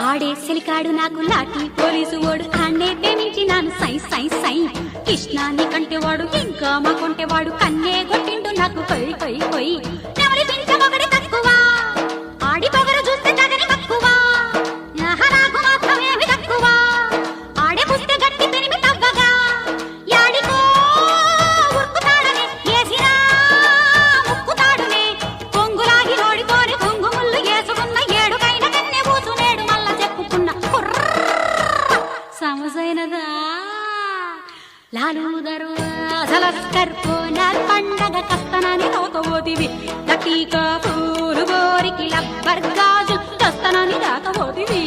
ఆడే సిలికాడు నాకు లాటి పోలీసు వాడు ఆన్నే ప్రేమించి నాను సై సై సై కృష్ణాన్ని కంటే వాడు ఇంకా మా కొంటే వాడు కన్నే కొట్టిండు నాకు కొయ్ కొయ్ కొయ్ నెవరి పించమొకటి తక్కువ ఆడి పొగరు చూస్తే తగని తక్కువ నాకు మాత్రమేమి తక్కువ ఆడే పుస్తే గట్టి పెరిమి తవ్వగా యాడికో ఉరుకుతాడనే ఏసినా ముక్కుతాడునే కొంగులాగి రోడిపోని కొంగు ముళ్ళు వేసుకున్న ఏడుకైన కన్నే పూసునేడు మళ్ళా చెప్పుకున్న సమజైనదా లాలు దర్వాజలస్కర్ పోనార్ పండగ కస్తనని తోకబోతివి లటీకా పూలు గోరికి లబ్బర్ గాజు కస్తనని దాకబోతివి